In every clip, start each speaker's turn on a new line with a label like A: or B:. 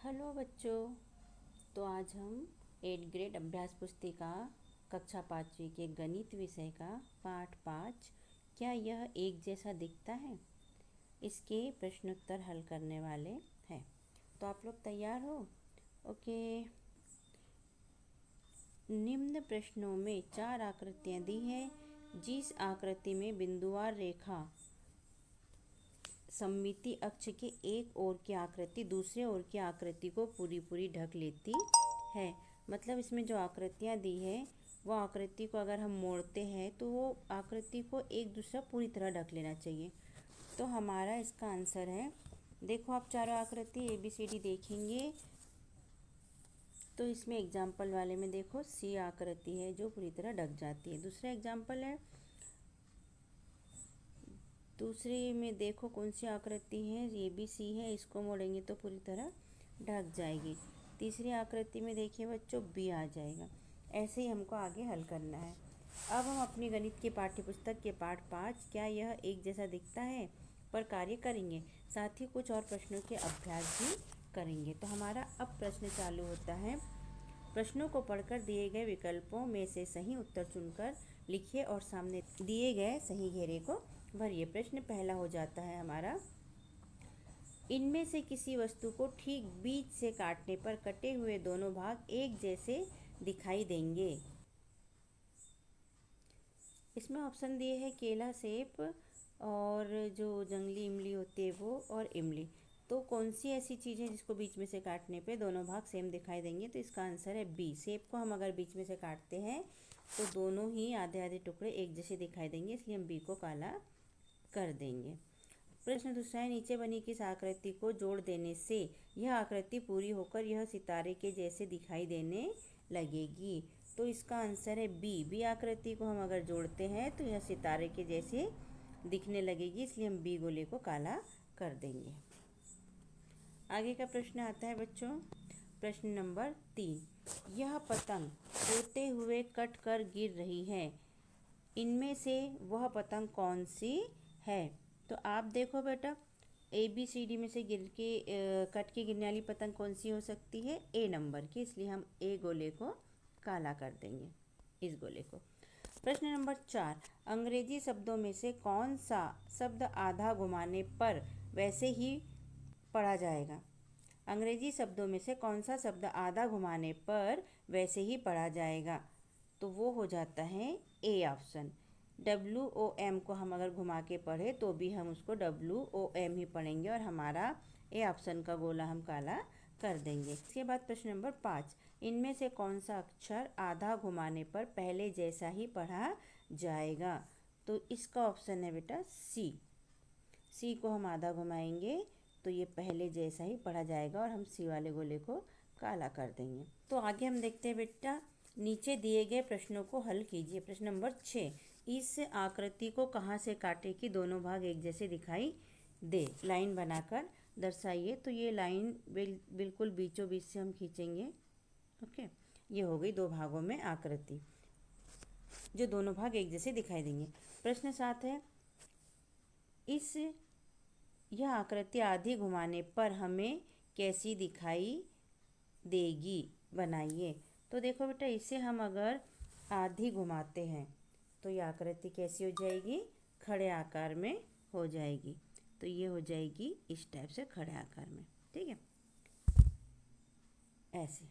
A: Hello बच्चों। तो आज हम 8th ग्रेड अभ्यास पुस्तिका कक्षा 5वीं के गणित विषय का पाठ 5 क्या यह एक जैसा दिखता है, इसके प्रश्नोत्तर हल करने वाले हैं। तो आप लोग तैयार हो? ओके। निम्न प्रश्नों में 4 आकृतियाँ दी हैं। जिस आकृति में बिंदुवार रेखा सममिति अक्ष के एक ओर की आकृति दूसरे ओर की आकृति को पूरी ढक लेती है। मतलब इसमें जो आकृतियाँ दी है वो आकृति को अगर हम मोड़ते हैं तो वो आकृति को एक दूसरा पूरी तरह ढक लेना चाहिए। तो हमारा इसका आंसर है, देखो आप चारों आकृति ABCD देखेंगे तो इसमें एग्जाम्पल वाले में देखो C आकृति है जो पूरी तरह ढक जाती है। दूसरा एग्जाम्पल है, दूसरे में देखो कौन सी आकृति है, ये भी C है, इसको मोड़ेंगे तो पूरी तरह ढक जाएगी। तीसरी आकृति में देखिए बच्चों B आ जाएगा। ऐसे ही हमको आगे हल करना है। अब हम अपनी गणित की पाठ्यपुस्तक के पाठ 5 क्या यह एक जैसा दिखता है पर कार्य करेंगे, साथ ही कुछ और प्रश्नों के अभ्यास भी करेंगे। तो हमारा अब प्रश्न चालू होता है। प्रश्नों को पढ़कर दिए गए विकल्पों में से सही उत्तर चुनकर लिखिए और सामने दिए गए सही घेरे को भरिए। प्रश्न पहला हो जाता है हमारा, इनमें से किसी वस्तु को ठीक बीच से काटने पर कटे हुए दोनों भाग एक जैसे दिखाई देंगे। इसमें ऑप्शन दिए हैं केला, सेब और जो जंगली इमली होती है वो और इमली। तो कौन सी ऐसी चीज़ है जिसको बीच में से काटने पे दोनों भाग सेम दिखाई देंगे? तो इसका आंसर है B। सेब को हम अगर बीच में से काटते हैं तो दोनों ही आधे आधे टुकड़े एक जैसे दिखाई देंगे, इसलिए हम B को काला कर देंगे। प्रश्न दूसरा है, नीचे बनी किस आकृति को जोड़ देने से यह आकृति पूरी होकर यह सितारे के जैसे दिखाई देने लगेगी? तो इसका आंसर है बी आकृति को हम अगर जोड़ते हैं तो यह सितारे के जैसे दिखने लगेगी, इसलिए हम B गोले को काला कर देंगे। आगे का प्रश्न आता है बच्चों, प्रश्न नंबर 3, यह पतंग उड़ते हुए कट कर गिर रही है, इनमें से वह पतंग कौन सी है? तो आप देखो बेटा, ABCD में से कट के गिरने वाली पतंग कौन सी हो सकती है? A नंबर की, इसलिए हम A गोले को काला कर देंगे, इस गोले को। प्रश्न नंबर 4, अंग्रेजी शब्दों में से कौन सा शब्द आधा घुमाने पर वैसे ही पढ़ा जाएगा? अंग्रेजी शब्दों में से कौन सा शब्द आधा घुमाने पर वैसे ही पढ़ा जाएगा? तो वो हो जाता है A ऑप्शन। WOM को हम अगर घुमा के पढ़े तो भी हम उसको WOM ही पढ़ेंगे और हमारा A ऑप्शन का गोला हम काला कर देंगे। इसके बाद प्रश्न नंबर 5, इनमें से कौन सा अक्षर आधा घुमाने पर पहले जैसा ही पढ़ा जाएगा? तो इसका ऑप्शन है बेटा C को हम आधा घुमाएंगे तो ये पहले जैसा ही पढ़ा जाएगा और हम C वाले गोले को काला कर देंगे। तो आगे हम देखते हैं बेटा, नीचे दिए गए प्रश्नों को हल कीजिए। प्रश्न नंबर 6, इस आकृति को कहाँ से काटे कि दोनों भाग एक जैसे दिखाई दे? लाइन बनाकर दर्शाइए। तो ये लाइन बिल्कुल बीचों बीच से हम खींचेंगे। ओके, ये हो गई दो भागों में आकृति जो दोनों भाग एक जैसे दिखाई देंगे। प्रश्न 7 है, यह आकृति आधी घुमाने पर हमें कैसी दिखाई देगी? बनाइए। तो देखो बेटा, इसे हम अगर आधी घुमाते हैं तो ये आकृति कैसी हो जाएगी? खड़े आकार में हो जाएगी। तो ये हो जाएगी इस टाइप से खड़े आकार में, ठीक है, ऐसे।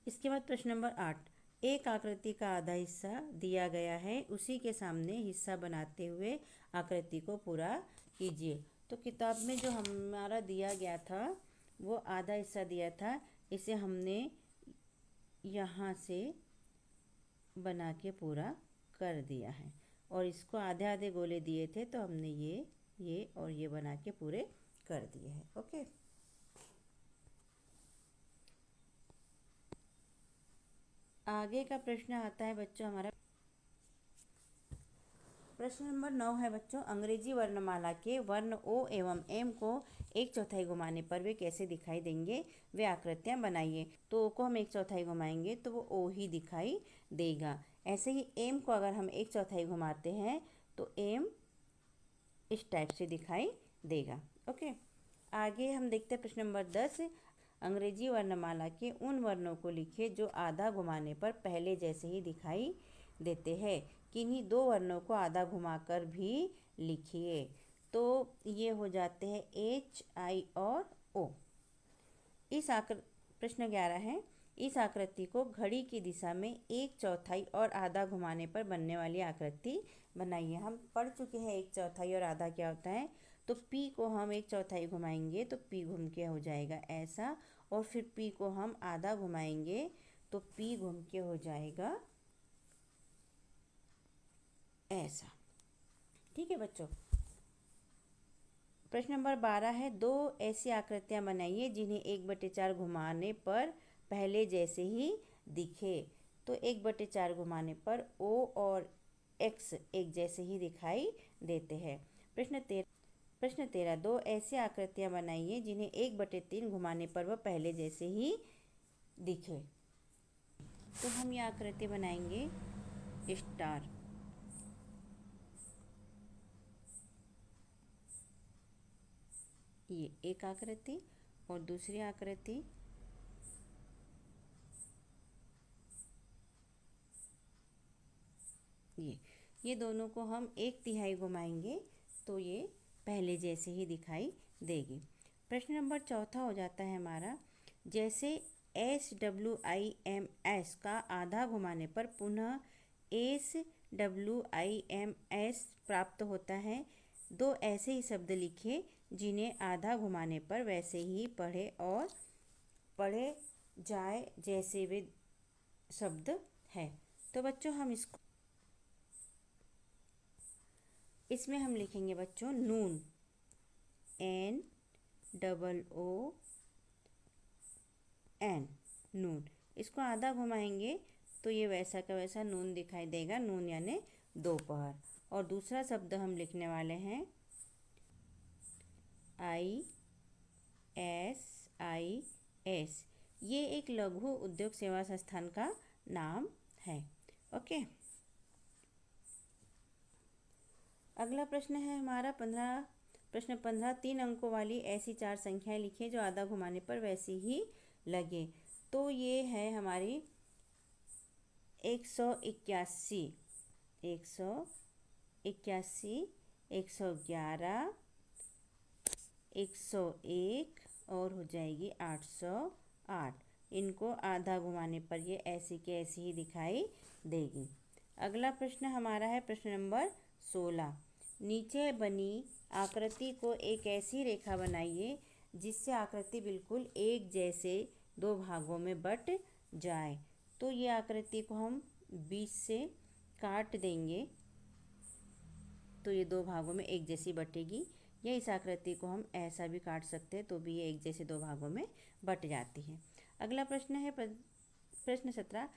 A: इसके बाद प्रश्न नंबर 8, एक आकृति का आधा हिस्सा दिया गया है, उसी के सामने हिस्सा बनाते हुए आकृति को पूरा कीजिए। तो किताब में जो हमारा दिया गया था वो आधा हिस्सा दिया था, इसे हमने यहाँ से बना के पूरा कर दिया है और इसको आधे आधे गोले दिए थे तो हमने ये और ये बना के पूरे कर दिए हैं। ओके, आगे का प्रश्न आता है बच्चों हमारा, प्रश्न नंबर 9 है बच्चों, अंग्रेजी वर्णमाला के वर्ण O एवं M को 1/4 घुमाने पर वे कैसे दिखाई देंगे? वे आकृतियां बनाइए। तो O को हम 1/4 घुमाएंगे तो वो O ही दिखाई देगा। ऐसे ही M को अगर हम 1/4 घुमाते हैं तो M इस टाइप से दिखाई देगा। ओके, आगे हम देखते हैं प्रश्न नंबर 10। अंग्रेजी वर्णमाला के उन वर्णों को लिखिए जो आधा घुमाने पर पहले जैसे ही दिखाई देते हैं। किन्हीं दो वर्णों को आधा घुमाकर भी लिखिए। तो ये हो जाते हैं एच, आई और ओ। प्रश्न 11 है, इस आकृति को घड़ी की दिशा में 1/4 और आधा घुमाने पर बनने वाली आकृति बनाइए। हम पढ़ चुके हैं 1/4 और आधा क्या होता है। तो P को हम 1/4 घुमाएंगे तो P घूम के हो जाएगा ऐसा, और फिर P को हम आधा घुमाएंगे तो P घूम के हो जाएगा ऐसा। ठीक है बच्चों। प्रश्न नंबर 12 है, दो ऐसी आकृतियां बनाइए जिन्हें 1/4 घुमाने पर पहले जैसे ही दिखे। तो 1/4 घुमाने पर O और X एक जैसे ही दिखाई देते हैं। प्रश्न 13, दो ऐसी आकृतियां बनाइए जिन्हें 1/3 घुमाने पर वह पहले जैसे ही दिखे। तो हम ये आकृति बनाएंगे स्टार। ये एक आकृति, और दूसरी आकृति ये दोनों को हम 1/3 घुमाएंगे तो ये पहले जैसे ही दिखाई देगी। प्रश्न नंबर 4 हो जाता है हमारा, जैसे SWIMS का आधा घुमाने पर पुनः SWIMS प्राप्त होता है। दो ऐसे ही शब्द लिखे जिन्हें आधा घुमाने पर वैसे ही पढ़े जाए जैसे वे शब्द है। तो बच्चों हम इसमें हम लिखेंगे बच्चों नून, NOON, नून। इसको आधा घुमाएंगे तो ये वैसा का वैसा नून दिखाई देगा, नून यानी दोपहर। और दूसरा शब्द हम लिखने वाले हैं ISIS। ये एक लघु उद्योग सेवा संस्थान का नाम है। ओके। अगला प्रश्न है हमारा प्रश्न 15, 3 अंकों वाली ऐसी 4 संख्याएं लिखिए जो आधा घुमाने पर वैसी ही लगे। तो ये है हमारी 181, 111, 101 और हो जाएगी 808। इनको आधा घुमाने पर ये ऐसी के ऐसी ही दिखाई देगी। अगला प्रश्न हमारा है प्रश्न नंबर 16। नीचे बनी आकृति को एक ऐसी रेखा बनाइए जिससे आकृति बिल्कुल एक जैसे दो भागों में बट जाए। तो ये आकृति को हम बीच से काट देंगे तो ये दो भागों में एक जैसी बटेगी, या इस आकृति को हम ऐसा भी काट सकते हैं तो भी ये एक जैसे दो भागों में बट जाती है। अगला प्रश्न है प्रश्न 17,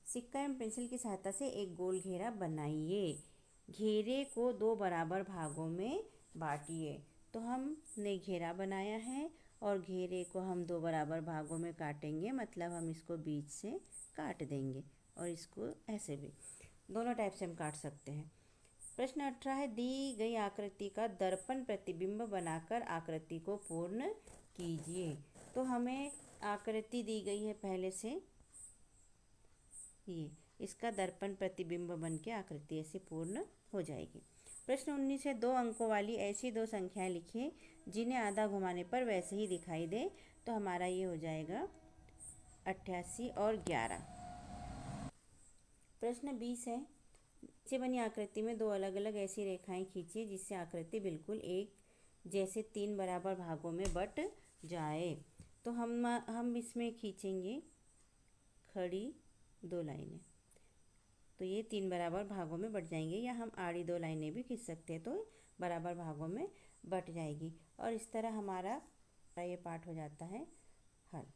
A: सिक्का एवं पेंसिल की सहायता से एक गोल घेरा बनाइए। घेरे को दो बराबर भागों में बांटिए। तो हमने घेरा बनाया है और घेरे को हम दो बराबर भागों में काटेंगे, मतलब हम इसको बीच से काट देंगे और इसको ऐसे भी दोनों टाइप से हम काट सकते हैं। प्रश्न 18 है, दी गई आकृति का दर्पण प्रतिबिंब बनाकर आकृति को पूर्ण कीजिए। तो हमें आकृति दी गई है पहले से, ये इसका दर्पण प्रतिबिंब बन के आकृति ऐसे पूर्ण हो जाएगी। प्रश्न 19 है, 2 अंकों वाली ऐसी 2 संख्याएं लिखिए जिन्हें आधा घुमाने पर वैसे ही दिखाई दे। तो हमारा ये हो जाएगा 88 और 11। प्रश्न 20 है, नीचे बनी आकृति में 2 अलग अलग ऐसी रेखाएं खींचिए जिससे आकृति बिल्कुल एक जैसे 3 बराबर भागों में बट जाए। तो हम इसमें खींचेंगे खड़ी 2 लाइनें, तो ये 3 बराबर भागों में बट जाएंगे, या हम आड़ी 2 लाइनें भी खींच सकते हैं तो बराबर भागों में बट जाएगी। और इस तरह हमारा ये पार्ट हो जाता है हल।